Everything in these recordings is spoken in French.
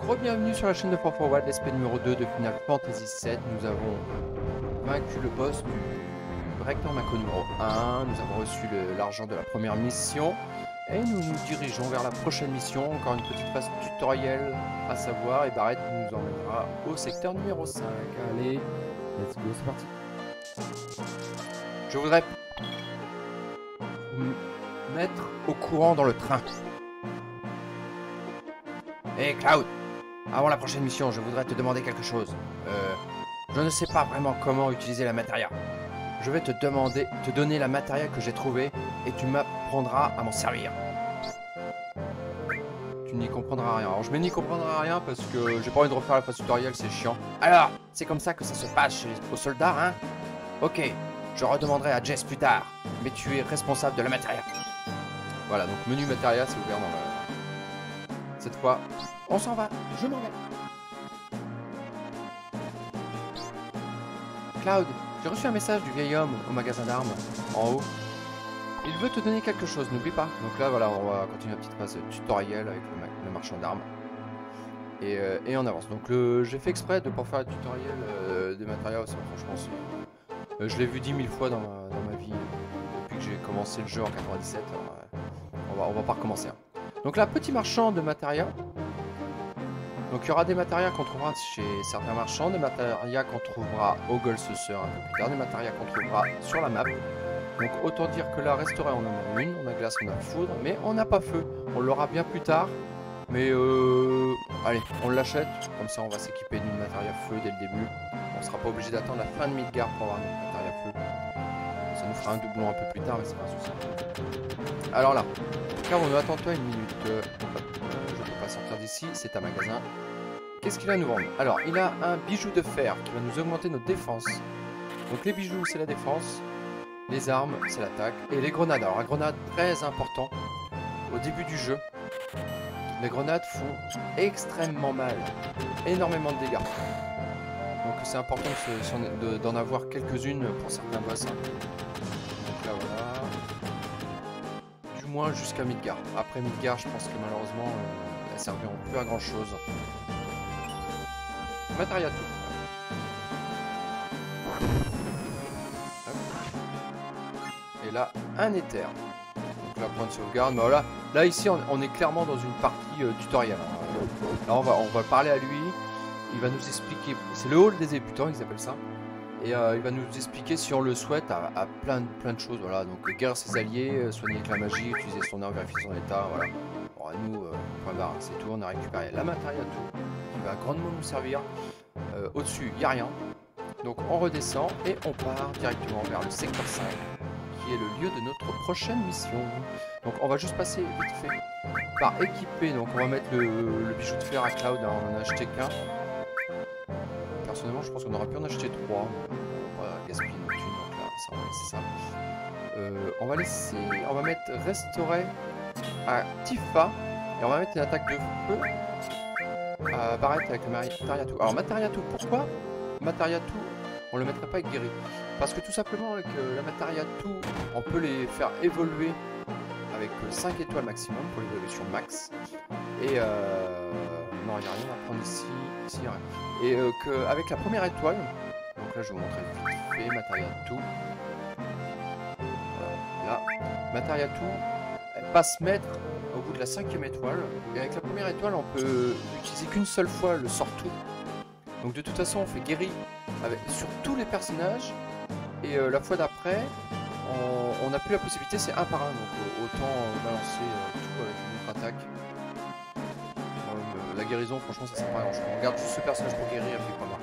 Re-bienvenue sur la chaîne de 441, l'espèce numéro 2 de Final Fantasy VII. Nous avons vaincu le boss du recteur Mako numéro 1. Nous avons reçu l'argent de la première mission. Et nous nous dirigeons vers la prochaine mission. Encore une petite phase tutoriel à savoir. Et Barrett nous emmènera au secteur numéro 5. Allez, let's go, c'est parti. Je voudrais vous mettre au courant dans le train. Hé Cloud! Avant la prochaine mission, je voudrais te demander quelque chose. Je ne sais pas vraiment comment utiliser la matérielle. Je vais te donner la matérielle que j'ai trouvée et tu m'apprendras à m'en servir. Tu n'y comprendras rien. Alors je n'y comprendrai rien parce que j'ai pas envie de refaire la phase tutoriel, c'est chiant. Alors, c'est comme ça que ça se passe chez les soldats, hein? Ok, je redemanderai à Jess plus tard, mais tu es responsable de la matérielle. Voilà, donc menu matériel, c'est ouvert dans le... Cette fois, on s'en va, je m'en vais. Cloud, j'ai reçu un message du vieil homme au magasin d'armes, en haut. Il veut te donner quelque chose, n'oublie pas. Donc là, voilà, on va continuer la petite phase tutoriel avec le marchand d'armes. Et on avance. Donc j'ai fait exprès de ne pas faire le tutoriel des matériaux, franchement, je l'ai vu 10 000 fois dans ma vie, depuis que j'ai commencé le jeu en 97. Alors, on va pas recommencer. Hein. Donc là, petit marchand de matériaux. Donc il y aura des matériaux qu'on trouvera chez certains marchands, des matériaux qu'on trouvera au Gold Saucer un peu plus tard, des matériaux qu'on trouvera sur la map. Donc autant dire que là, resterait on en a une, on a glace, on a foudre, mais on n'a pas feu. On l'aura bien plus tard, mais allez, on l'achète, comme ça on va s'équiper d'une matériel feu dès le début. On sera pas obligé d'attendre la fin de Midgar pour avoir notre matériel feu. Ça nous fera un doublon un peu plus tard, mais c'est pas un souci. Alors là, car on attends-toi une minute. Je peux pas sortir d'ici, c'est un magasin. Qu'est-ce qu'il va nous vendre? Alors, il a un bijou de fer qui va nous augmenter notre défense. Donc les bijoux, c'est la défense. Les armes, c'est l'attaque. Et les grenades. Alors, la grenade, très important. Au début du jeu, les grenades font extrêmement mal. Énormément de dégâts. Donc, c'est important d'en avoir quelques-unes pour certains boss. Donc là, voilà. Du moins jusqu'à Midgar. Après Midgar, je pense que malheureusement, elles serviront plus à grand-chose. Matériel tout. Et là, un éther. Donc là, point de sauvegarde. Mais voilà, là ici, on est clairement dans une partie tutoriel. Là, on va parler à lui. Il va nous expliquer. C'est le hall des exécutants, ils appellent ça. Et il va nous expliquer, si on le souhaite, à plein de choses. Voilà, donc guerre ses alliés, soigner avec la magie, utiliser son arme, vérifier son état. Voilà. Bon, nous, point barre, c'est tout. On a récupéré la matériel tout. Qui va grandement nous servir. Au-dessus, il n'y a rien. Donc on redescend et on part directement vers le secteur 5, qui est le lieu de notre prochaine mission. Donc on va juste passer vite fait par équiper. Donc on va mettre le bijou de fer à Cloud. Alors, on en a acheté qu'un. Personnellement, je pense qu'on aurait pu en acheter 3. On va gaspiller nos thunes. Donc là, ça, on va laisser ça. On va mettre restaurer à Tifa. Et on va mettre une attaque de feu à Barrett avec le Matariatou. Alors Matariatou, pourquoi Matariatou, on le mettrait pas avec Guéri? Parce que tout simplement avec la Matariatou, on peut les faire évoluer avec 5 étoiles maximum pour l'évolution max. Et non, il n'y a rien à prendre ici, il n'y a rien. Et qu'avec la première étoile, donc là je vais vous montrer vite fait Matariatou. Voilà, là, Matariatou, elle passe maître au bout de la 5e étoile, et avec la première étoile on peut utiliser qu'une seule fois le sort tout. Donc de toute façon on fait guéri sur tous les personnages, et la fois d'après on n'a plus la possibilité, c'est un par un, donc autant balancer tout avec une autre attaque. La guérison, franchement ça sert pas à grand chose. On regarde juste ce personnage pour guérir, elle fait pas mal.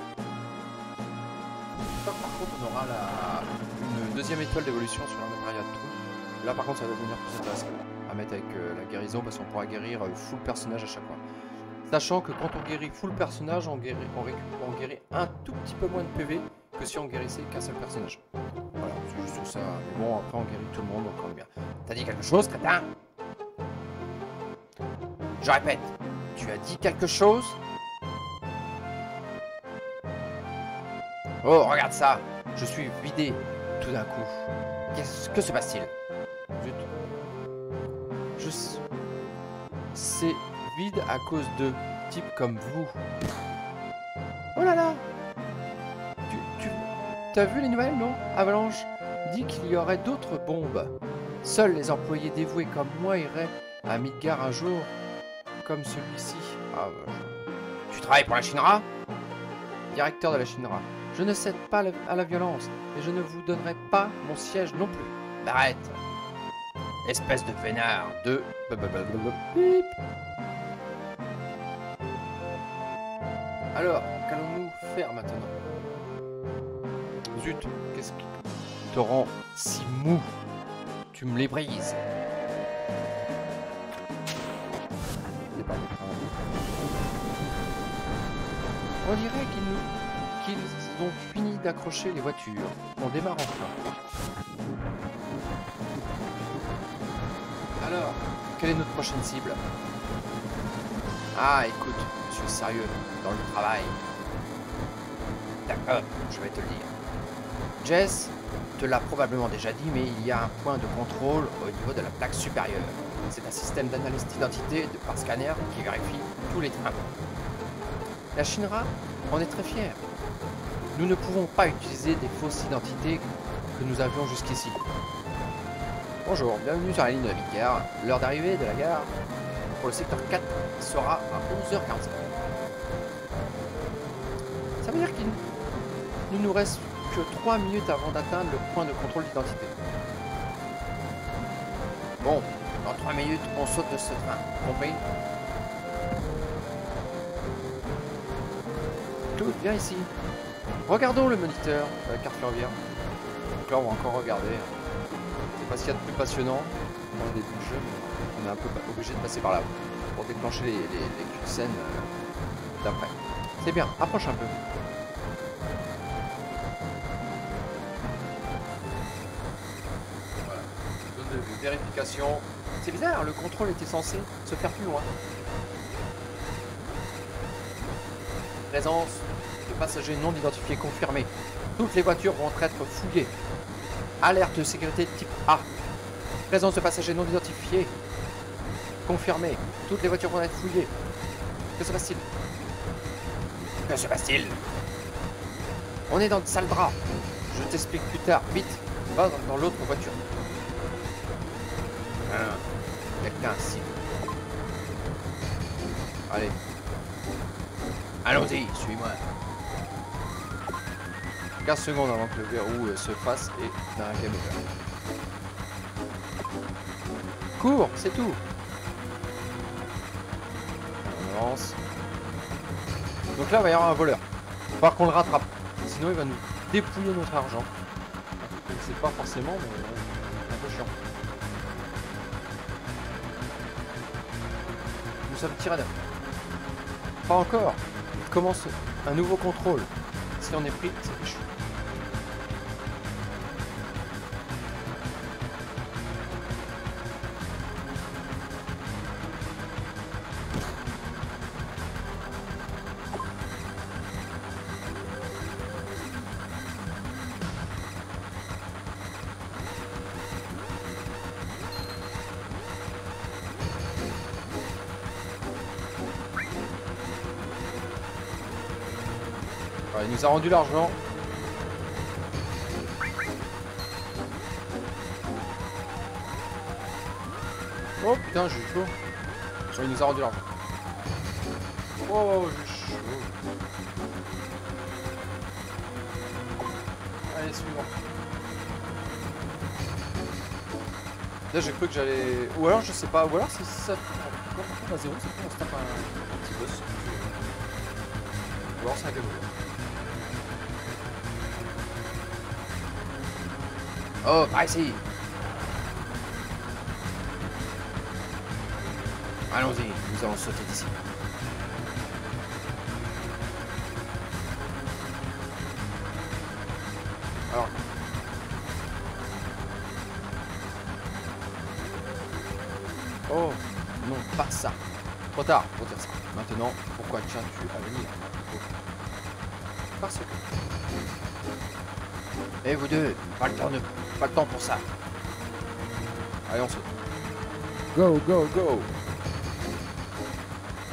Par contre on aura une deuxième étoile d'évolution sur la matériel tout. Là par contre ça va devenir plus intéressant à mettre avec la guérison, parce qu'on pourra guérir full personnage à chaque fois. Sachant que quand on guérit full personnage, on guérit un tout petit peu moins de PV que si on guérissait qu'un seul personnage. Voilà, c'est juste ça. Mais bon, après on guérit tout le monde, donc on est bien. T'as dit quelque chose, crétin? Je répète, tu as dit quelque chose? Oh, regarde ça! Je suis vidé tout d'un coup. Que se passe-t-il? C'est vide à cause de type comme vous. Oh là là! T'as vu les nouvelles, non? Avalanche dit qu'il y aurait d'autres bombes. Seuls les employés dévoués comme moi iraient à Midgar un jour comme celui-ci. Ah, tu travailles pour la Shinra? Directeur de la Shinra. Je ne cède pas à la violence, et je ne vous donnerai pas mon siège non plus. Arrête! Espèce de vénard de... Bip. Alors, qu'allons-nous faire maintenant? Zut, qu'est-ce qui te rend si mou? Tu me les brises. On dirait qu'ils ont fini d'accrocher les voitures. On démarre enfin. Alors, quelle est notre prochaine cible? Ah, écoute, je suis sérieux dans le travail. D'accord, je vais te le dire. Jess te l'a probablement déjà dit, mais il y a un point de contrôle au niveau de la plaque supérieure. C'est un système d'analyse d'identité par scanner qui vérifie tous les trains. La Shinra en est très fière. Nous ne pouvons pas utiliser des fausses identités que nous avions jusqu'ici. Bonjour, bienvenue sur la ligne de Midgar. L'heure d'arrivée de la gare pour le secteur 4 sera à 11h45. Ça veut dire qu'il ne nous reste que 3 minutes avant d'atteindre le point de contrôle d'identité. Bon, dans 3 minutes, on saute de ce train. Compris? Claude, viens ici. Regardons le moniteur de la carte ferroviaire. Donc là, on va encore regarder. C'est pas ce qu'il y a de plus passionnant. Dans le début du jeu, on est un peu obligé de passer par là pour déclencher les cutscenes d'après. C'est bien, approche un peu. Voilà. Zone de vérification. C'est bizarre, le contrôle était censé se faire plus loin. Présence de passagers non identifiés confirmée. Toutes les voitures vont être fouillées. Alerte de sécurité type A. Présence de passagers non identifiés confirmée. Toutes les voitures vont être fouillées. Que se passe-t-il? Que se passe-t-il? On est dans le sale drap. Je t'explique plus tard. Vite, va dans l'autre voiture. Quelqu'un ici. Allez. Allons-y, suis-moi. 15 secondes avant que le verrou se fasse et d'un game over. Cours, c'est tout. On avance. Donc là, il va y avoir un voleur. Il va falloir qu'on le rattrape. Sinon, il va nous dépouiller notre argent. C'est pas forcément, mais c'est un peu chiant. Nous sommes Tyrannosaure. Pas encore. Il commence un nouveau contrôle. Si on est pris, c'est fichu. Il nous a rendu l'argent. Oh putain, j'ai chaud. Il nous a rendu l'argent. Oh, j'ai chaud. Allez, suivant. Là, j'ai cru que j'allais... Ou alors, je sais pas. Ou alors, si ça... Quand on tape à 0, c'est qu'on se tape un petit boss. Ou alors, c'est un game over. Oh, par ici. Allons-y, nous allons sauter d'ici. Alors. Oh, non, pas ça. Trop tard pour dire ça. Maintenant, pourquoi tiens-tu à venir? Parce que... Et vous deux, pas le temps pour ça. Allez, on saute. Go, go, go.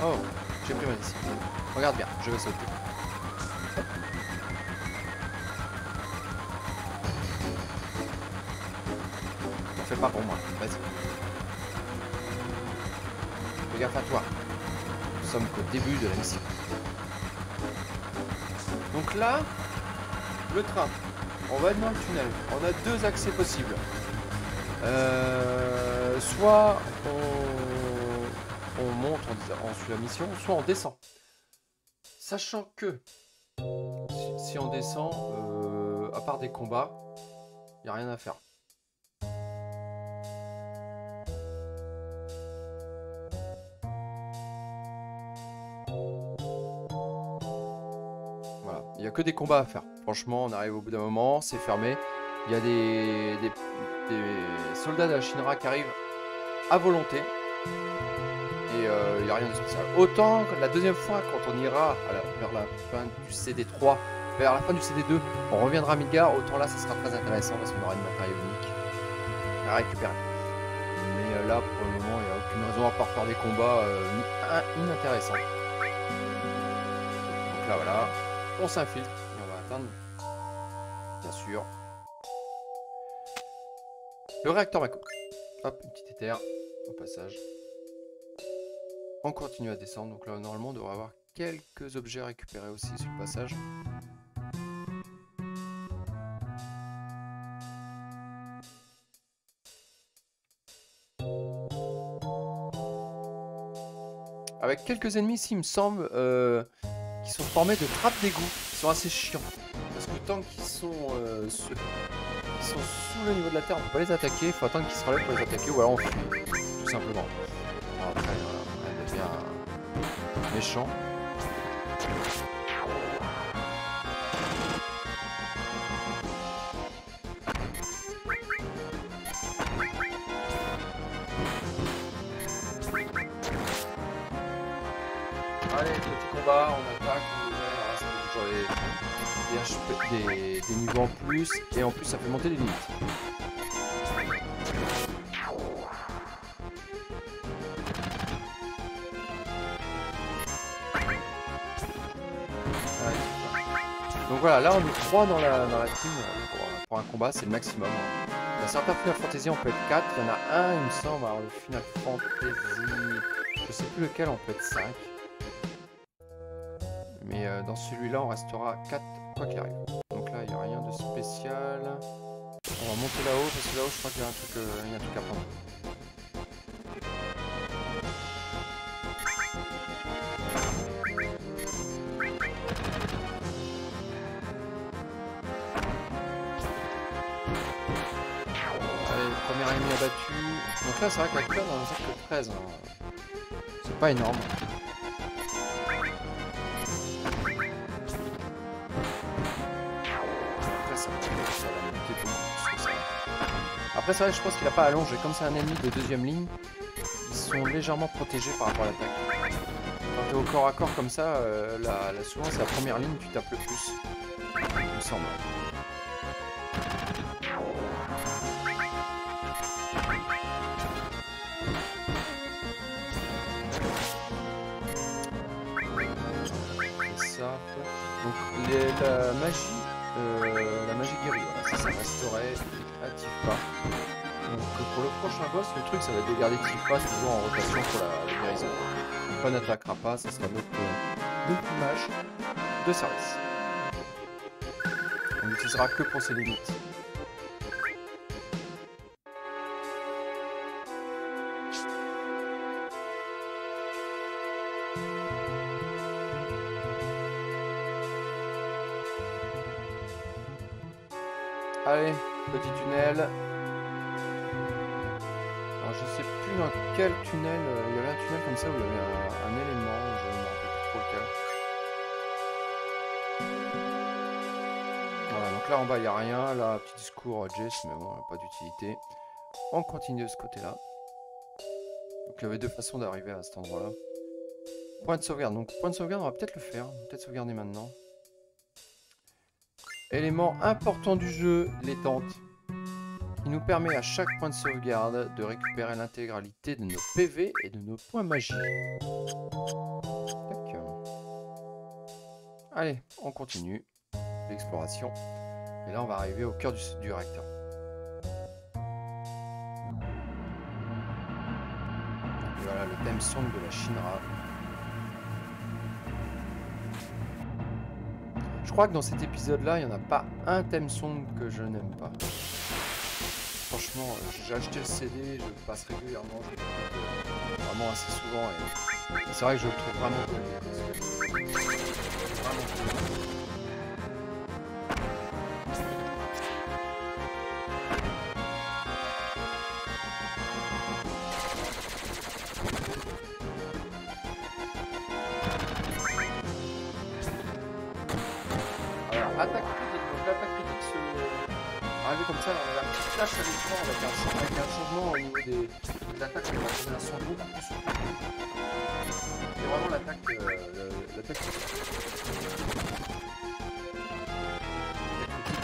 Oh, j'ai pris ma décision. Regarde bien, je vais sauter. Hop. Ça fait pas pour moi, vas-y. Fais gaffe à toi. Nous sommes qu'au début de la mission. Donc là, le train. On va être dans le tunnel. On a deux accès possibles. Soit on monte, on suit la mission, soit on descend. Sachant que si on descend, à part des combats, il n'y a rien à faire. Voilà, il n'y a que des combats à faire. Franchement, on arrive au bout d'un moment, c'est fermé. Il y a des soldats de la Shinra qui arrivent à volonté. Et il n'y a rien de spécial. Autant que la deuxième fois, quand on ira vers la fin du CD3, vers la fin du CD2, on reviendra à Midgar. Autant là, ça sera très intéressant parce qu'on aura une matériel unique à récupérer. Mais là, pour le moment, il n'y a aucune raison à part faire des combats inintéressants. Donc là, voilà, on s'infiltre et on va atteindre, bien sûr, le réacteur Mako. Hop, une petite éther au passage. On continue à descendre, donc là normalement on devrait avoir quelques objets à récupérer aussi sur le passage. Avec quelques ennemis ici il me semble qui sont formés de trappes d'égout, qui sont assez chiants. Parce que tant qu'ils sont, sous le niveau de la terre, on peut pas les attaquer, il faut attendre qu'ils se relèvent pour les attaquer ou alors on fuit, tout simplement. Alors après voilà, elle devient méchant. Allez, petit combat, on attaque, on toujours des niveaux en plus, et en plus ça fait monter les limites. Donc voilà, là on est 3 dans la team pour un combat, c'est le maximum. Dans certains Final Fantasy on peut être 4, il y en a un il me semble, alors le Final Fantasy, je sais plus lequel, on peut être 5. Mais dans celui-là on restera 4 quoi qu'il arrive. Donc là il n'y a rien de spécial. On va monter là-haut parce que là-haut je crois qu'il y a un truc à prendre. Premier ennemi abattu. Donc là c'est vrai que la clone on en a que 13. Hein. C'est pas énorme. Après c'est vrai que je pense qu'il a pas allongé. Comme c'est un ennemi de deuxième ligne, ils sont légèrement protégés par rapport à l'attaque. Quand t'es au corps à corps comme ça, souvent c'est la première ligne, tu tapes le plus. Il me semble. Donc la magie guérie, voilà, ça resterait à Tifa. Donc pour le prochain boss, le truc ça va être de garder Tifa toujours en rotation pour la guérison. Donc on n'attaquera pas, ça sera notre image de service. On l'utilisera que pour ses limites. Allez, petit tunnel. Alors je sais plus dans quel tunnel, il y avait un tunnel comme ça où il y avait un élément, je ne me rappelle plus trop lequel. Voilà, donc là en bas il n'y a rien, là petit discours Jess, mais bon, pas d'utilité. On continue de ce côté-là. Donc il y avait deux façons d'arriver à cet endroit-là. Point de sauvegarde, donc point de sauvegarde on va peut-être le faire, peut-être sauvegarder maintenant. Élément important du jeu, les tentes, qui nous permet à chaque point de sauvegarde de récupérer l'intégralité de nos PV et de nos points magie. Tac. Allez, on continue l'exploration. Et là, on va arriver au cœur du réacteur. Et voilà le thème song de la Shinra. Je crois que dans cet épisode-là, il n'y en a pas un thème song que je n'aime pas. Franchement, j'ai acheté le CD, je le passe régulièrement, je l'écoute vraiment assez souvent. Et c'est vrai que je le trouve vraiment cool. Vraiment cool. Attaque critique, donc l'attaque critique se... arriver comme ça, on a un petit flash à l'écran avec un changement au niveau des attaques, on va donner un son beaucoup plus souple. C'est vraiment l'attaque critique.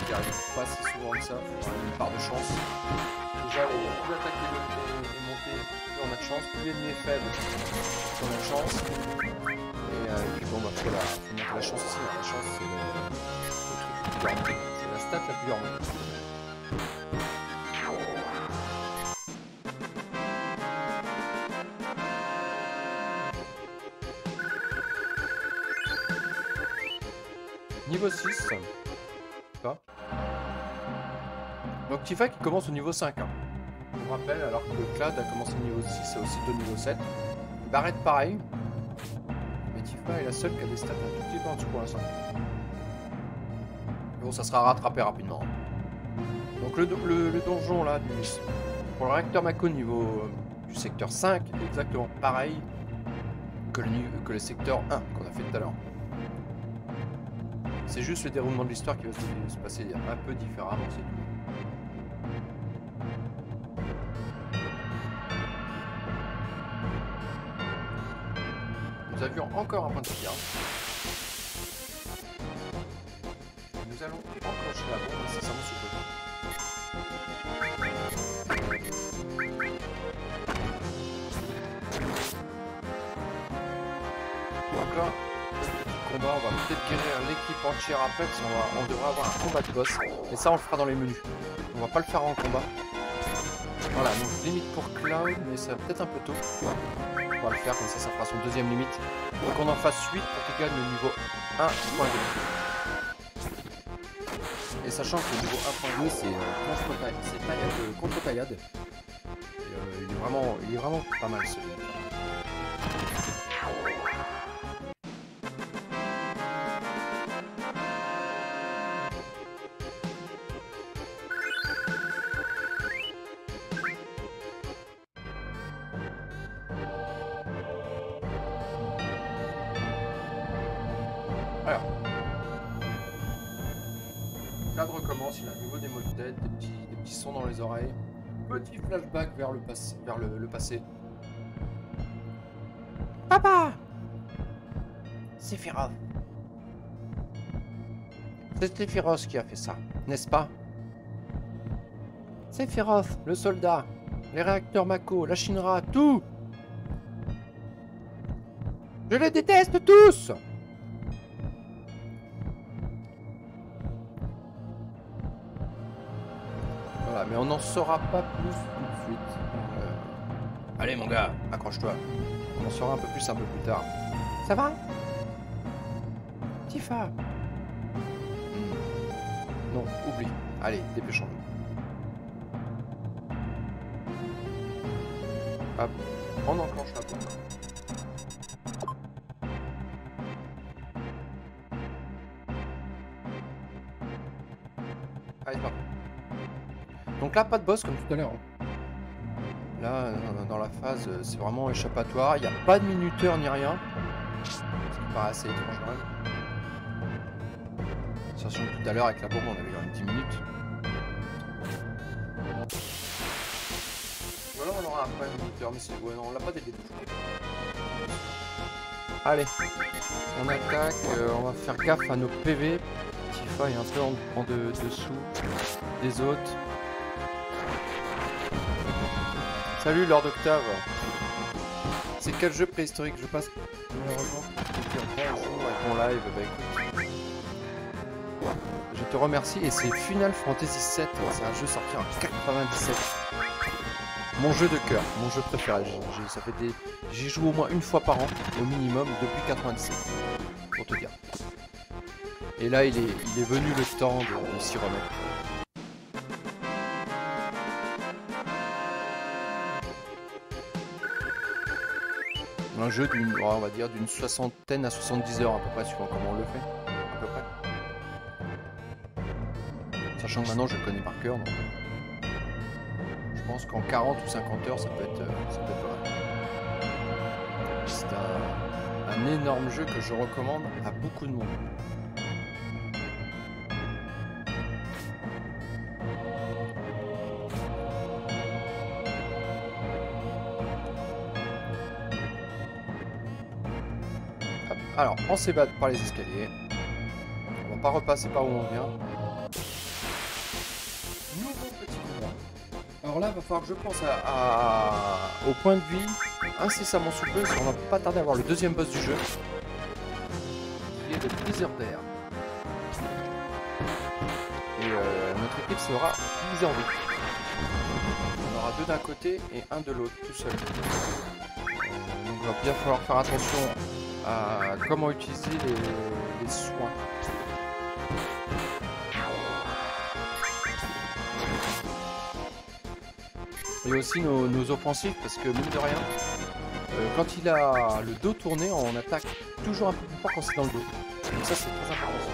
Qui arrive pas si souvent que ça, il faut une part de chance. Déjà, plus l'attaque est montée, plus on a de chance, plus l'ennemi est faible, plus on a de chance. Et puis bon, bah, faut monter la chance aussi, la chance c'est c'est la stat la plus grande. Niveau 6. Pas. Donc Tifa qui commence au niveau 5. Hein. Je vous rappelle, alors que Clad a commencé au niveau 6 et aussi au niveau 7. Barrett pareil. Mais Tifa est la seule qui a des stats un tout petit peu en dessous pour l'instant. Bon, ça sera rattrapé rapidement. Donc le donjon là, pour le réacteur Mako niveau du secteur 5, est exactement pareil que le secteur 1 qu'on a fait tout à l'heure. C'est juste le déroulement de l'histoire qui va se passer un peu différemment, c'est tout. Nous avions encore un point de sauvegarde. Nous allons enclencher la bombe incessamment sous peu. Donc là, petit combat, on va peut-être guérir l'équipe entière après, parce qu'on devrait avoir un combat de boss. Et ça, on le fera dans les menus. On va pas le faire en combat. Voilà, donc limite pour Cloud, mais c'est peut-être un peu tôt. On va le faire, comme ça, ça fera son deuxième limite. Donc on en fasse 8 pour qu'il gagne le niveau 1.2. Et sachant que le niveau 1.2 c'est contre taillade. Il est vraiment pas mal celui-là. Alors, le cadre recommence, il a un nouveau démo de tête, des petits sons dans les oreilles, petit flashback vers le passé. Papa! Sephiroth. C'est Sephiroth qui a fait ça, n'est-ce pas? Sephiroth, le soldat, les réacteurs Mako, la Shinra, tout! Je les déteste tous! Voilà, mais on n'en saura pas plus tout de suite. Allez mon gars, accroche-toi. On en saura un peu plus tard. Ça va? Tifa? Non, oublie. Allez, dépêchons-nous. Hop, on enclenche la bombe. Allez, pardon. Donc là, pas de boss comme tout à l'heure. Là, dans la phase, c'est vraiment échappatoire. Il n'y a pas de minuteur ni rien. Ce qui paraît assez étrange quand même. Sachant que tout à l'heure, avec la bombe, on avait quand même 10 minutes. Ou alors on aura après un minuteur, mais c'est... Ouais, non, on l'a pas dès le début. Allez, on attaque. On va faire gaffe à nos PV. Tifa est un peu en dessous des autres. Salut Lord Octave. C'est quel jeu préhistorique? Je passe malheureusement pour dire bonjour et ton live. Bah écoute, je te remercie. Et c'est Final Fantasy VII. C'est un jeu sorti en 97. Mon jeu de cœur, mon jeu préféré. J'y joue au moins une fois par an, au minimum, depuis 97. Pour te dire. Et là, il est venu le temps de s'y remettre. Un jeu on va dire d'une 60aine à 70 heures à peu près, suivant comment on le fait. À peu près. Sachant que maintenant je le connais par cœur, donc je pense qu'en 40 ou 50 heures ça peut être vrai. C'est un énorme jeu que je recommande à beaucoup de monde. Alors, on s'évade par les escaliers. On va pas repasser par où on vient. Nouveau petit combat. Alors là, il va falloir que je pense au point de vie incessamment sous peu, parce qu'on va pas tarder à avoir le deuxième boss du jeu, qui est le Blizzard d'air. Et notre équipe sera Blizzard. On aura deux d'un côté et un de l'autre, tout seul. Donc il va bien falloir faire attention à comment utiliser les soins. Et aussi nos offensifs, parce que mine de rien, quand il a le dos tourné, on attaque toujours un peu plus fort quand c'est dans le dos. Donc ça c'est très important.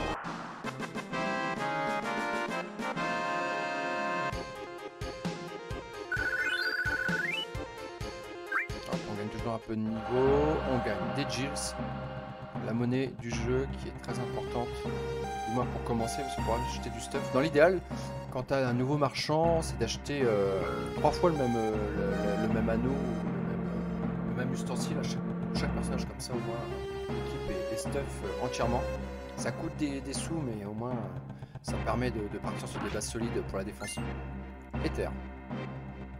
Alors, on gagne toujours un peu de niveau, on gagne des Gills, la monnaie du jeu qui est très importante, du moins pour commencer, parce qu'on pourra acheter du stuff. Dans l'idéal, quand tu as un nouveau marchand, c'est d'acheter 3 fois le même anneau, le même ustensile à chaque personnage, comme ça au moins l'équipe est stuff entièrement. Ça coûte des sous, mais au moins ça permet de partir sur des bases solides pour la défense. Ether.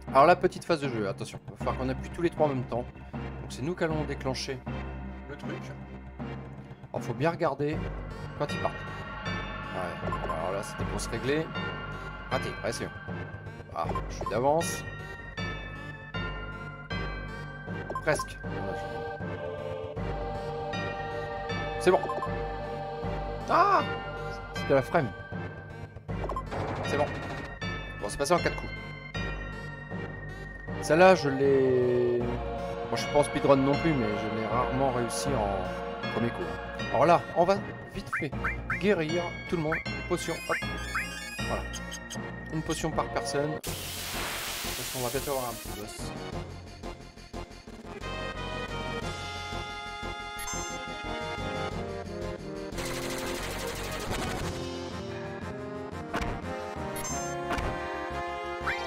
Alors la petite phase de jeu, attention, il va falloir qu'on appuie tous les trois en même temps. Donc c'est nous qui allons déclencher le truc. Alors faut bien regarder quand il part. Ouais, alors là c'était pour se régler. Raté, ouais c'est bon. Ah, je suis d'avance. Presque. C'est bon. Ah, c'était la frame. C'est bon. Bon, c'est passé en 4 coups. Celle-là, je l'ai... Bon, je suis pas en speedrun non plus, mais je l'ai rarement réussi en premier coup. Alors là, on va vite fait guérir tout le monde. Potion, hop. Voilà. Une potion par personne. Parce qu'on va bientôt avoir un petit boss.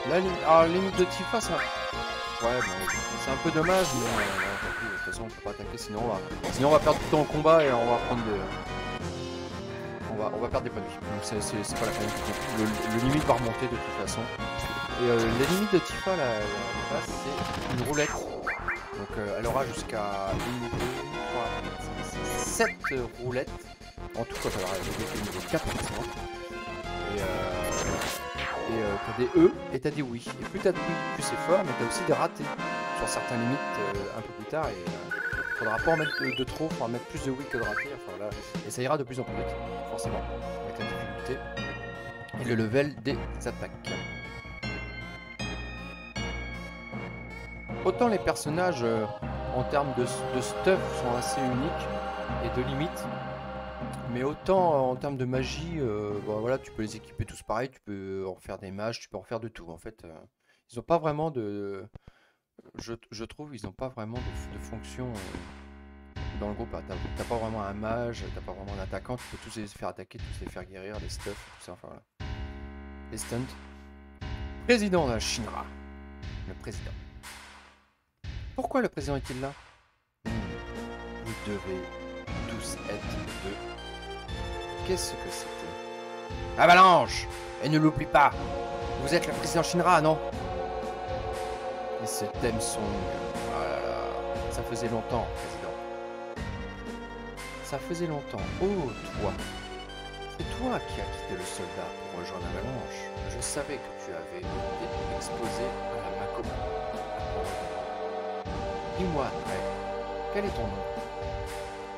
La limite de Tifa, ça... Ouais, bon, c'est un peu dommage, mais de toute façon on peut pas attaquer, sinon on va perdre tout le temps au combat et on va prendre des... On va perdre des points de vie, donc c'est pas la peine. Le limite va remonter de toute façon. Et la limite de Tifa, la base, c'est une roulette. Donc elle aura jusqu'à 1, 2, 3, 7 roulettes. En tout cas, elle aura le niveau 4 forcément. Et t'as des E et t'as des oui. Et plus t'as de oui, plus c'est fort, mais t'as aussi des ratés sur certaines limites un peu plus tard. Et faudra pas en mettre de trop, faudra mettre plus de oui que de ratés. Enfin, là, et ça ira de plus en plus vite, forcément, avec la difficulté et le level des attaques. Autant les personnages en termes de stuff sont assez uniques et de limites. Mais autant en termes de magie, bon, voilà, tu peux les équiper tous pareil, tu peux en faire des mages, tu peux en faire de tout. En fait, ils n'ont pas vraiment de... Je trouve ils n'ont pas vraiment de fonction dans le groupe. T'as pas vraiment un mage, t'as pas vraiment un attaquant, tu peux tous les faire attaquer, tous les faire guérir, les stuff, tout ça, enfin voilà. Les stunts. Président de la Shinra. Le président. Pourquoi le président est-il là? Vous devez tous être de... Qu'est-ce que c'était? Avalanche! Et ne l'oublie pas! Vous êtes le président Shinra, non? Et ce thème song... Oh là là, ça faisait longtemps, président. Ça faisait longtemps. Oh, toi. C'est toi qui as quitté le soldat pour rejoindre l'avalanche. Je savais que tu avais été exposé à la Mako. Dis-moi, Drake, quel est ton nom?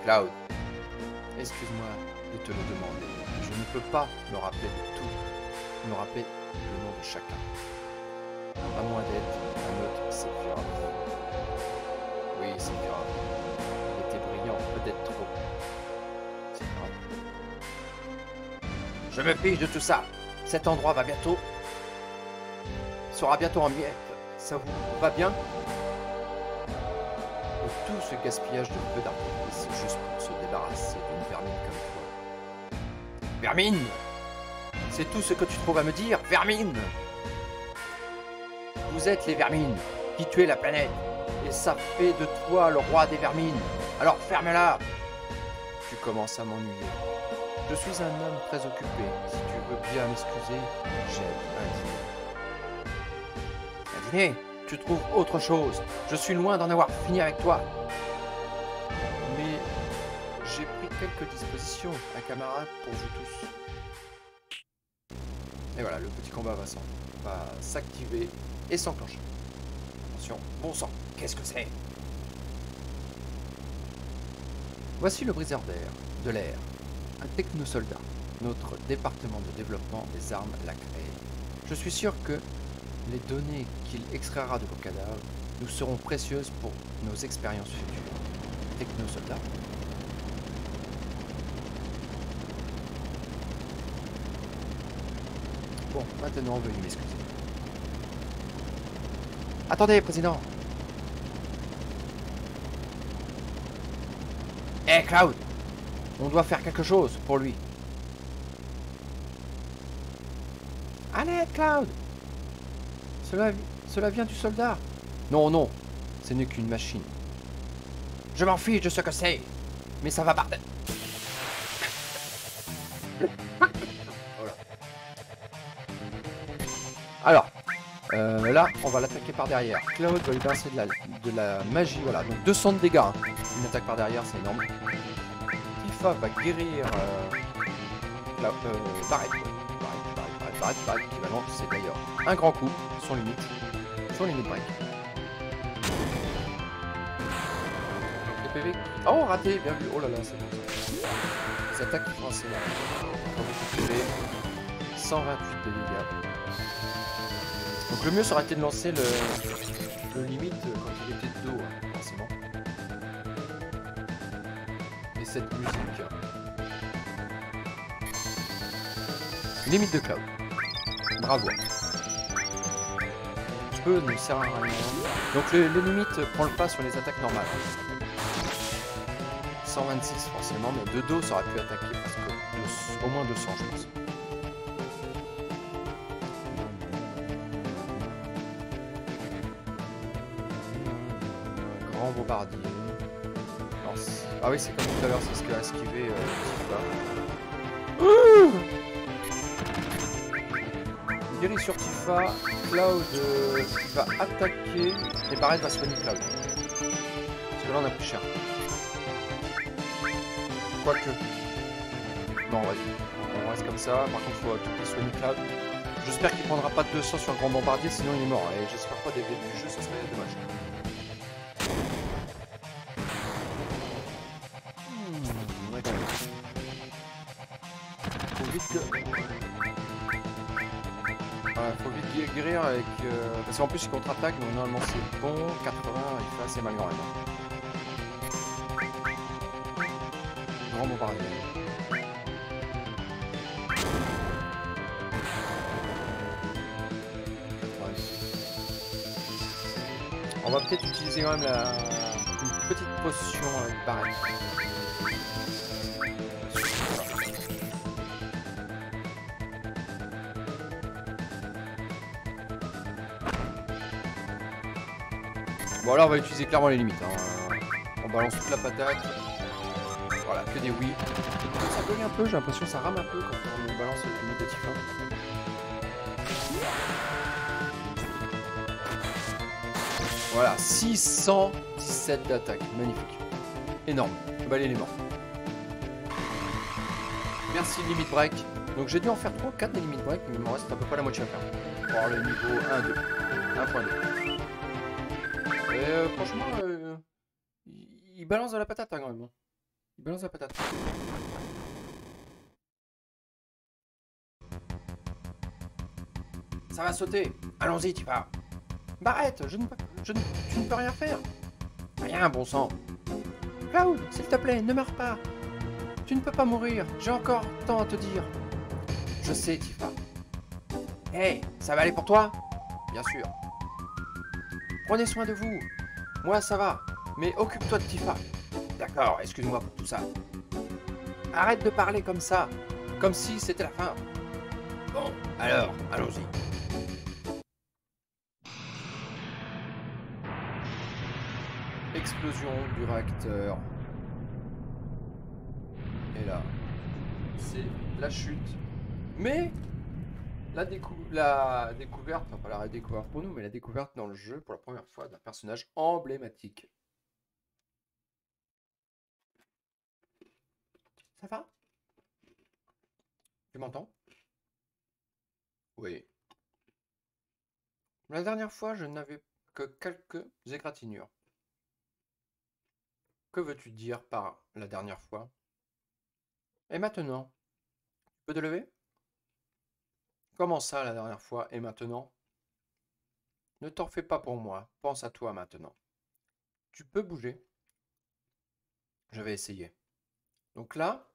Cloud. Excuse-moi de te le demander. Je ne peux pas me rappeler de tout. Me rappeler le nom de chacun. À moins d'être un autre Sephiroth. Oui, Sephiroth. Il était brillant, peut-être trop. Sephiroth. Je me fiche de tout ça. Cet endroit sera bientôt en miettes. Ça vous va bien? Et tout ce gaspillage de feu d'artifice juste pour se débarrasser d'une vermine comme toi. Vermine! C'est tout ce que tu trouves à me dire, vermine! Vous êtes les vermines qui tuez la planète. Et ça fait de toi le roi des vermines. Alors ferme-la! Tu commences à m'ennuyer. Je suis un homme très occupé. Si tu veux bien m'excuser, j'ai un dîner. Un dîner? Tu trouves autre chose. Je suis loin d'en avoir fini avec toi. Mais j'ai pris quelques dispositions, un camarade pour vous tous. Et voilà, le petit combat va s'activer et s'enclencher. Attention, bon sang, qu'est-ce que c'est? Voici le briseur de l'air, un technosoldat. Notre département de développement des armes l'a créé. Je suis sûr que les données qu'il extraira de vos cadavres nous seront précieuses pour nos expériences futures. Technosoldat. Bon, maintenant, veuillez m'excuser. Attendez, président. Hé, Cloud! On doit faire quelque chose pour lui. Allez, Cloud! Cela vient du soldat. Non, non, ce n'est qu'une machine. Je m'en fiche de ce que c'est. Mais ça va pas... Alors, là, on va l'attaquer par derrière. Cloud va lui balancer de la magie, voilà. Donc 200 de dégâts. Hein. Une attaque par derrière, c'est énorme. Tifa va guérir... Barrett, équivalent. C'est d'ailleurs un grand coup, sans limite break. Les PV... Oh, raté, bien vu. Oh là là, c'est bon. Les attaques françaises. Quand vous PV, 128 de dégâts. Donc le mieux ça aurait été de lancer le limite quand il était de dos, hein, forcément. Et cette musique. Limite de Cloud. Bravo. Ce peu ne sert à rien. Donc les limites prend le pas sur les attaques normales. 126 forcément, mais de dos ça aurait pu attaquer parce que au moins 200 je pense. Grand bombardier. Ah oui, c'est comme tout à l'heure, c'est ce qu'a esquivé Tifa. Guéri sur Tifa, Cloud va attaquer et Barrett va soigner Cloud. Parce que là on a plus cher. Quoique. Non, vas-y. On reste comme ça. Par contre, il faut tout soigner Cloud. J'espère qu'il prendra pas de 200 sur le grand bombardier, sinon il est mort. Et j'espère pas des du jeu, ça serait dommage. Faut vite que... Ouais, faut vite guérir avec... Parce qu'en plus il contre-attaque, donc normalement c'est bon. 80, il fait assez mal quand même. Grand bombardier. On va peut-être utiliser quand même une petite potion avec Barrett. Bon alors on va utiliser clairement les limites. Hein. On balance toute la patate. Voilà, que des oui. Ça bug un peu, j'ai l'impression que ça rame un peu quand on balance les limites de Tifa. Voilà, 617 d'attaque, magnifique. Énorme. Bah, il est mort. Merci Limit Break. Donc j'ai dû en faire 3 ou 4 des Limit Break, mais il m'en reste à peu près la moitié à faire. Pour avoir le niveau 1-2. 1.2. Et franchement, il balance de la patate hein, quand même. Il balance de la patate. Ça va sauter. Allons-y, tu vas. Bah arrête, tu ne peux rien faire. Rien, bon sang. Cloud, s'il te plaît, ne meurs pas. Tu ne peux pas mourir, j'ai encore tant à te dire. Je sais, Tifa. Hey, ça va aller pour toi? Bien sûr. Prenez soin de vous. Moi, ça va. Mais occupe-toi de Tifa. D'accord, excuse-moi pour tout ça. Arrête de parler comme ça. Comme si c'était la fin. Bon, alors, allons-y. Explosion du réacteur. Et là, c'est la chute. Mais la découverte, enfin pas la découverte pour nous, mais la découverte dans le jeu pour la première fois d'un personnage emblématique. Ça va? Tu m'entends? Oui. La dernière fois, je n'avais que quelques égratignures. Que veux-tu dire par la dernière fois? Et maintenant? Tu peux te lever? Comment ça, la dernière fois, et maintenant? Ne t'en fais pas pour moi, pense à toi maintenant. Tu peux bouger? Je vais essayer. Donc là,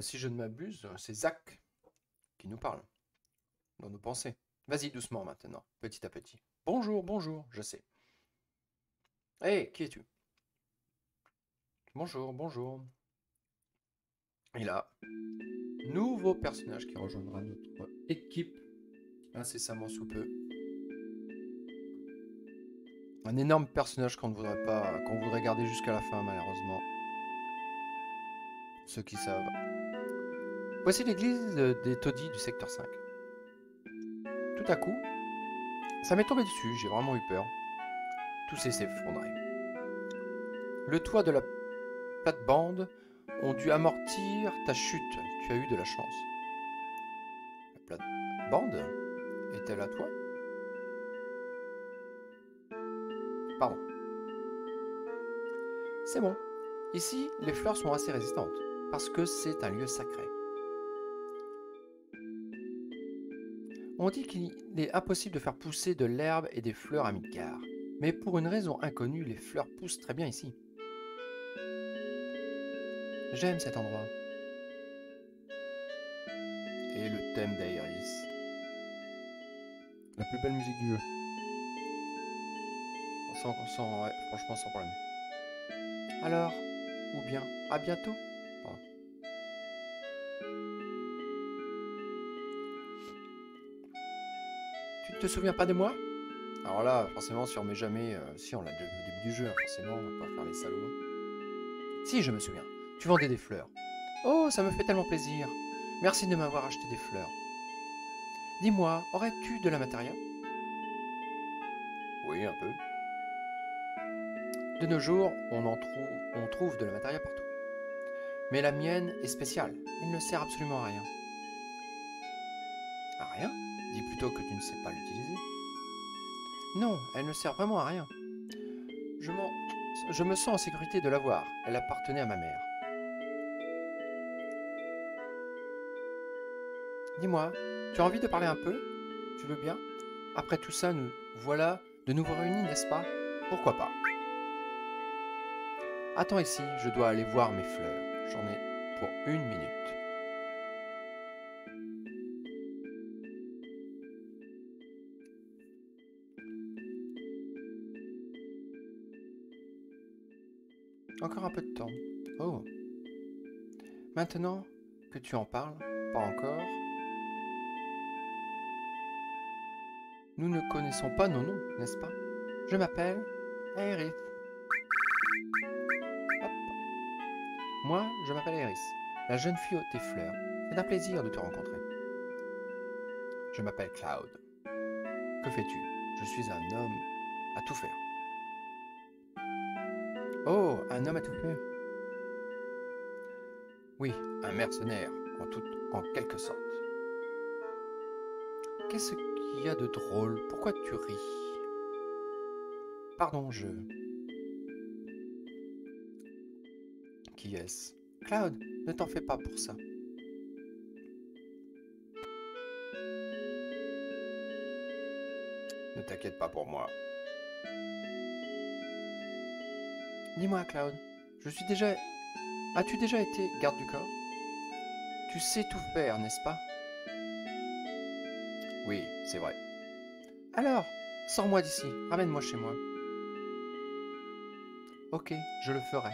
si je ne m'abuse, c'est Zach qui nous parle, dans nos pensées. Vas-y doucement maintenant, petit à petit. Bonjour, bonjour, je sais. Hé, qui es-tu? Bonjour, bonjour. Et là, nouveau personnage qui rejoindra notre équipe incessamment sous peu. Un énorme personnage qu'on ne voudrait pas, qu'on voudrait garder jusqu'à la fin malheureusement. Ceux qui savent. Voici l'église des taudis du secteur 5. Tout à coup, ça m'est tombé dessus, j'ai vraiment eu peur. Tout s'est effondré. Le toit de la plate-bande ont dû amortir ta chute. Tu as eu de la chance. La plate-bande est-elle à toi? Pardon. C'est bon. Ici, les fleurs sont assez résistantes, parce que c'est un lieu sacré. On dit qu'il est impossible de faire pousser de l'herbe et des fleurs à Midgar, mais pour une raison inconnue, les fleurs poussent très bien ici. J'aime cet endroit. Et le thème d'Aeris. La plus belle musique du jeu. Ouais, franchement sans problème. Alors, ou bien, à bientôt. Pardon. Tu ne te souviens pas de moi? Alors là, forcément, si on met jamais... si, on l'a déjà vu au début du jeu, hein, forcément, on va pas faire les salauds. Si, je me souviens. Tu vendais des fleurs. Oh, ça me fait tellement plaisir. Merci de m'avoir acheté des fleurs. Dis-moi, aurais-tu de la matéria? Oui, un peu. De nos jours, on trouve de la matéria partout. Mais la mienne est spéciale. Elle ne sert absolument à rien. À rien? Dis plutôt que tu ne sais pas l'utiliser. Non, elle ne sert vraiment à rien. Je me sens en sécurité de l'avoir. Elle appartenait à ma mère. Dis-moi, tu as envie de parler un peu? Tu veux bien? Après tout ça, nous voilà de nouveau réunis, n'est-ce pas? Pourquoi pas? Attends ici, je dois aller voir mes fleurs. J'en ai pour 1 minute. Encore un peu de temps. Oh. Maintenant que tu en parles, pas encore. Nous ne connaissons pas nos noms, n'est-ce pas? Je m'appelle Aerith. Hop. Moi, je m'appelle Aerith, la jeune fille aux tes fleurs. C'est un plaisir de te rencontrer. Je m'appelle Cloud. Que fais-tu? Je suis un homme à tout faire. Oh, un homme à tout faire. Oui, un mercenaire, en quelque sorte. Qu'est-ce qu'il y a de drôle? Pourquoi tu ris? Pardon, Qui est-ce? Cloud, ne t'en fais pas pour ça. Ne t'inquiète pas pour moi. Dis-moi, Cloud, As-tu déjà été garde du corps? Tu sais tout faire, n'est-ce pas? Oui, c'est vrai. Alors, sors-moi d'ici, ramène-moi chez moi. Ok, je le ferai,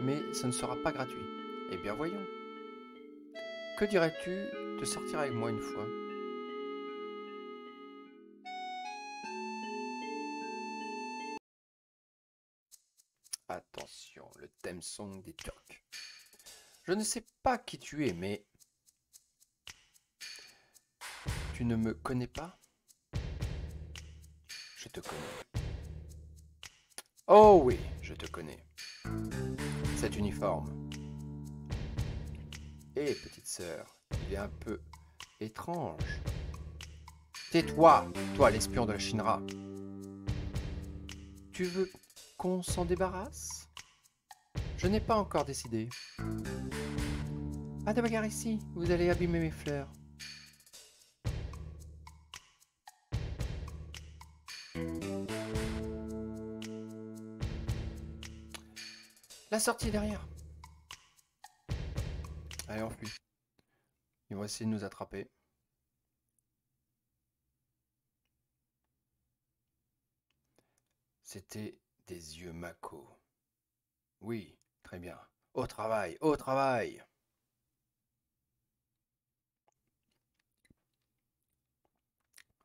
mais ce ne sera pas gratuit. Eh bien voyons. Que dirais-tu de sortir avec moi une fois? Attention, le thème song des Turcs. Je ne sais pas qui tu es, mais... Tu ne me connais pas? Je te connais. Oh oui, je te connais. Cet uniforme. Hé, petite sœur, il est un peu étrange. Tais-toi, toi l'espion de la Shinra. Tu veux qu'on s'en débarrasse? Je n'ai pas encore décidé. Pas de bagarre ici, vous allez abîmer mes fleurs. La sortie est derrière. Allez, on fuit. Ils vont essayer de nous attraper. C'était des yeux Mako. Oui, très bien. Au travail, au travail.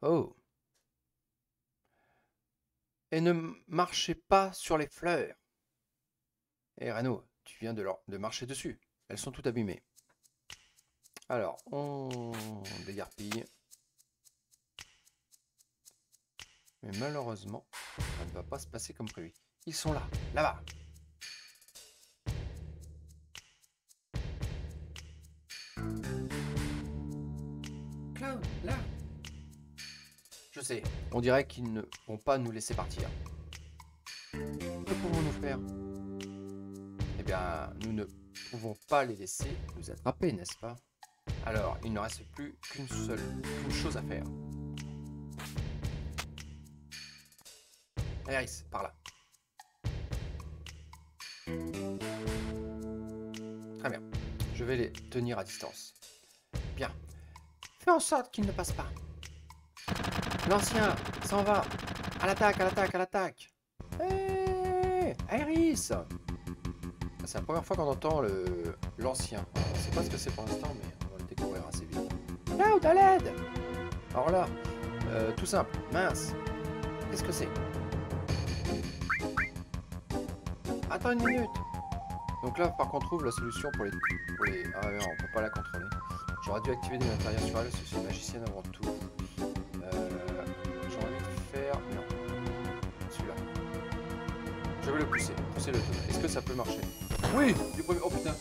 Oh. Et ne marchez pas sur les fleurs. Eh Rano, tu viens de marcher dessus. Elles sont toutes abîmées. Alors, on dégarpille. Mais malheureusement, ça ne va pas se passer comme prévu. Ils sont là, là-bas. Cloud, là. Je sais, on dirait qu'ils ne vont pas nous laisser partir. Que pouvons-nous faire? Eh bien, nous ne pouvons pas les laisser nous attraper, n'est-ce pas? Alors, il ne reste plus qu'une chose à faire. Aéris, par là. Très bien. Je vais les tenir à distance. Bien. Fais en sorte qu'ils ne passent pas. L'ancien s'en va. À l'attaque, à l'attaque, à l'attaque. Hé, Aéris! C'est la première fois qu'on entend l'ancien. On ne sait pas ce que c'est pour l'instant, mais on va le découvrir assez vite. Cloud, à l'aide! Alors là, tout simple, mince. Qu'est-ce que c'est? Attends une minute. Donc là, par contre, on trouve la solution pour les... Ah non, on peut pas la contrôler. J'aurais dû activer des matériels sur elle, parce que c'est une magicienne avant tout. J'aurais dû faire... Non. Celui-là. Je vais le pousser. Pousser le tonneau. Est-ce que ça peut marcher? Oui, du premier... Oh putain.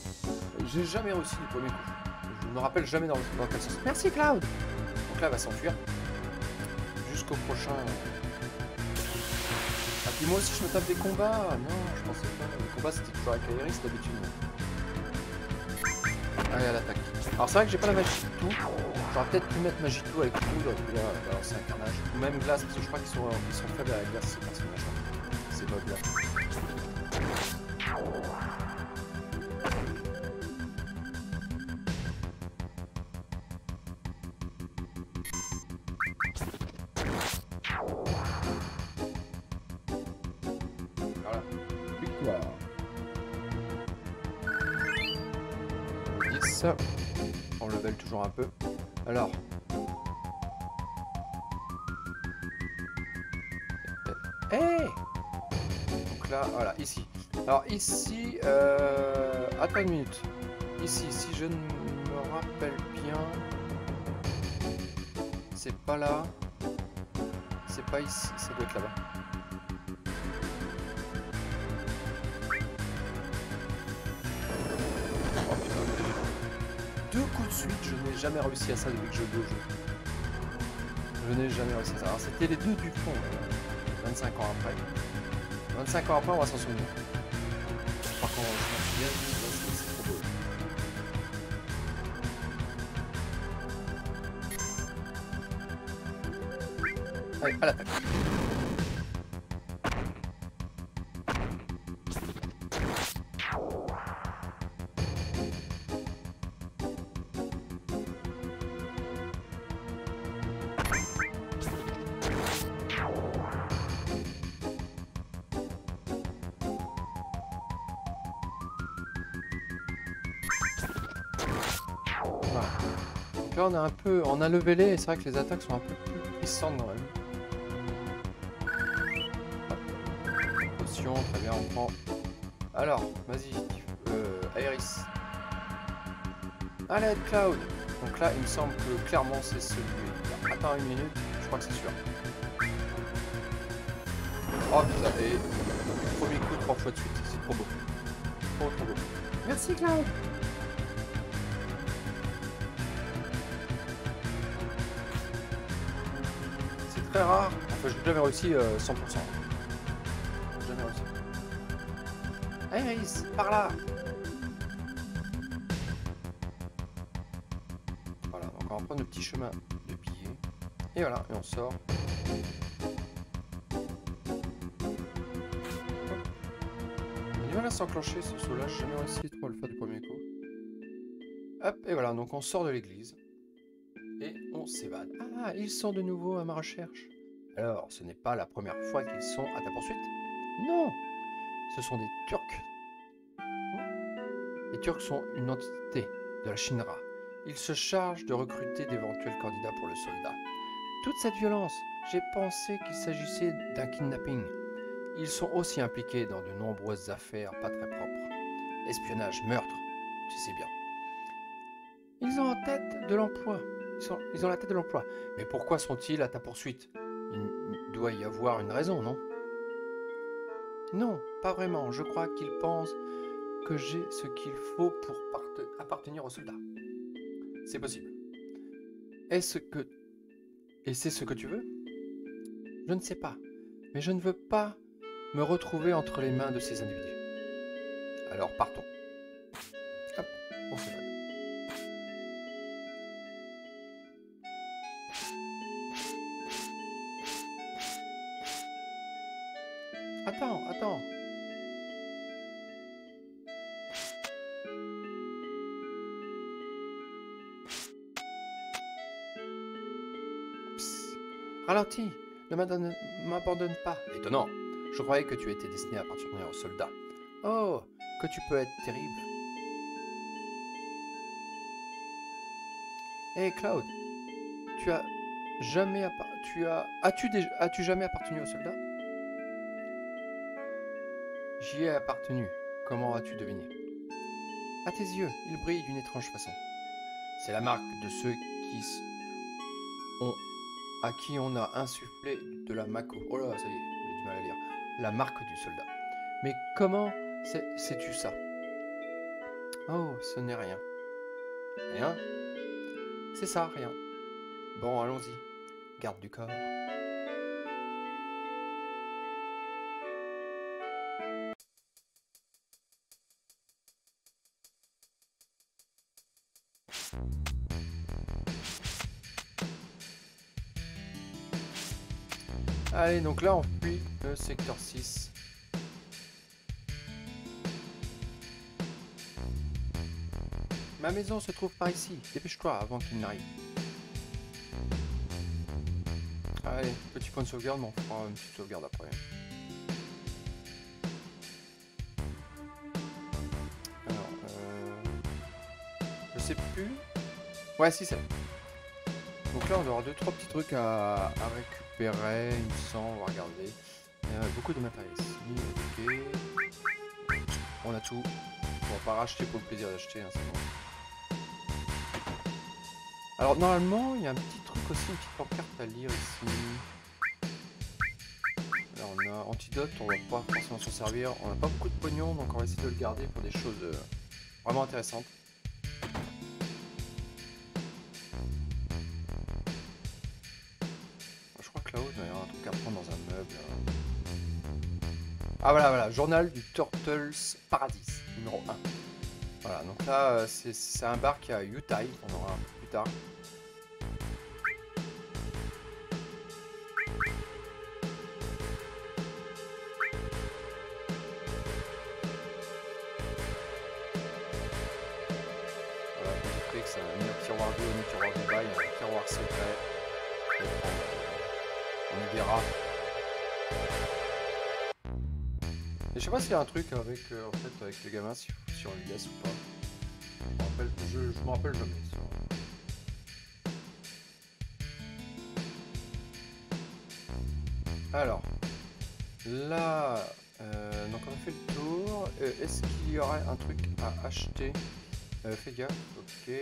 J'ai jamais réussi du premier coup. Je ne me rappelle jamais dans quel sens. Merci Cloud. Donc là, elle va s'enfuir. Jusqu'au prochain... Ah puis moi aussi je me tape des combats. Non, je pensais pas. Les combats c'était toujours avec Aéris d'habitude. Allez, à l'attaque. Alors c'est vrai que j'ai pas la magie tout. J'aurais peut-être pu mettre magie tout avec poudre, puis là, balancer un carnage. Ou même glace, parce que je crois qu'ils sont faibles à la glace, ces personnages. Ces mobs là. Voilà. Victoire. 10. On level toujours un peu. Alors. Hey! Donc là, voilà, ici. Alors ici, attends une minute. Ici, si je ne me rappelle bien, c'est pas là. C'est pas ici, ça doit être là-bas. Oh putain, de suite, je n'ai jamais réussi à ça depuis que je joue au jeu. Je n'ai jamais réussi à ça. Alors c'était les deux du fond, 25 ans après. 25 ans après, on va s'en souvenir. Par contre, je m'en souviens, c'est trop beau. Allez, à l'attaque. Voilà. Donc là, on a levelé et c'est vrai que les attaques sont un peu plus puissantes quand même. Potion, très bien, on prend. Alors, vas-y, Iris. Allez, Cloud. Donc là, il me semble que clairement c'est celui-là. Attends une minute, je crois que c'est sûr. Oh putain, et premier coup 3 fois de suite, c'est trop beau. Trop beau. Merci Cloud. C'est très rare, enfin je n'ai jamais réussi 100%. Jamais réussi. Iris, par là. Voilà, donc on va prendre le petit chemin de billets. Et voilà, et on sort. On a du mal à s'enclencher ce saut là, j'ai jamais réussi trop à le faire du premier coup. Hop, et voilà, donc on sort de l'église. Et on s'évade. Ah, ils sont de nouveau à ma recherche. Alors, ce n'est pas la première fois qu'ils sont à ta poursuite? Non, ce sont des Turcs. Les Turcs sont une entité de la Shinra. Ils se chargent de recruter d'éventuels candidats pour le soldat. Toute cette violence, j'ai pensé qu'il s'agissait d'un kidnapping. Ils sont aussi impliqués dans de nombreuses affaires pas très propres. Espionnage, meurtre, tu sais bien. Ils ont en tête de l'emploi. Ils ont la tête de l'emploi. Mais pourquoi sont-ils à ta poursuite? Il doit y avoir une raison, non? Non, pas vraiment. Je crois qu'ils pensent que j'ai ce qu'il faut pour appartenir aux soldats. C'est possible. Et c'est ce que tu veux? Je ne sais pas. Mais je ne veux pas me retrouver entre les mains de ces individus. Alors partons. Hop, on s'évade. Attends. Psst. Ralentis, ne m'abandonne pas. Étonnant, je croyais que tu étais destiné à appartenir aux soldats. Oh, que tu peux être terrible. Hey Cloud, as-tu jamais appartenu aux soldats? J'y ai appartenu. Comment as-tu deviné? À tes yeux, il brille d'une étrange façon. C'est la marque de ceux à qui on a insufflé de la Mako. Oh là, ça y est, j'ai du mal à lire. La marque du soldat. Mais comment sais-tu ça? Oh, ce n'est rien. Rien? C'est ça, rien. Bon, allons-y. Garde du corps. Allez, donc là on fuit le secteur 6. Ma maison se trouve par ici. Dépêche-toi avant qu'il n'arrive. Allez, petit point de sauvegarde, mais on fera une petite sauvegarde après. Alors, je sais plus. Ouais, si, c'est bon. Donc là, on va avoir 2-3 petits trucs à récupérer, il me semble, on va regarder. Beaucoup de matériel ici, ok. On a tout. On va pas racheter pour le plaisir d'acheter, hein, c'est bon. Alors normalement, il y a un petit truc aussi, une petite pancarte à lire ici. Là, on a antidote, on va pas forcément s'en servir. On n'a pas beaucoup de pognon, donc on va essayer de le garder pour des choses vraiment intéressantes. truc à prendre dans un meuble. Ah voilà, journal du Turtles Paradise, numéro 1. Voilà, donc là, c'est un bar qui a Yutai, on aura un peu plus tard. Voilà, vous que c'est un tiroir 2, un tiroir du bas, il y a un tiroir secret. On y verra. Et je sais pas s'il y a un truc avec, en fait, avec les gamins, si on lui laisse ou pas. Je me rappelle jamais. Alors, là, donc on a fait le tour. Est-ce qu'il y aurait un truc à acheter? Fais gaffe, ok.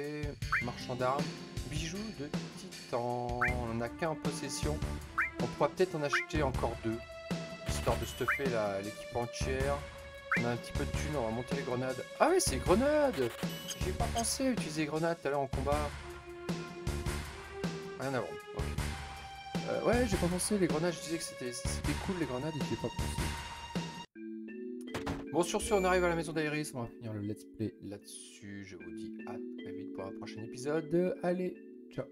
Marchand d'armes. Bijoux de titan. On en a qu'un en possession. On pourra peut-être en acheter encore 2. Histoire de stuffer l'équipe entière. On a un petit peu de thunes, on va monter les grenades. Ah oui, c'est grenades! J'ai pas pensé à utiliser les grenades tout à l'heure en combat. Rien à voir, ok. Ouais, j'ai pas pensé, les grenades, je disais que c'était cool les grenades et j'ai pas pensé. Bon, sur ce, on arrive à la maison d'Aeris, on va finir le let's play là-dessus. Je vous dis à très vite pour un prochain épisode. Allez, ciao!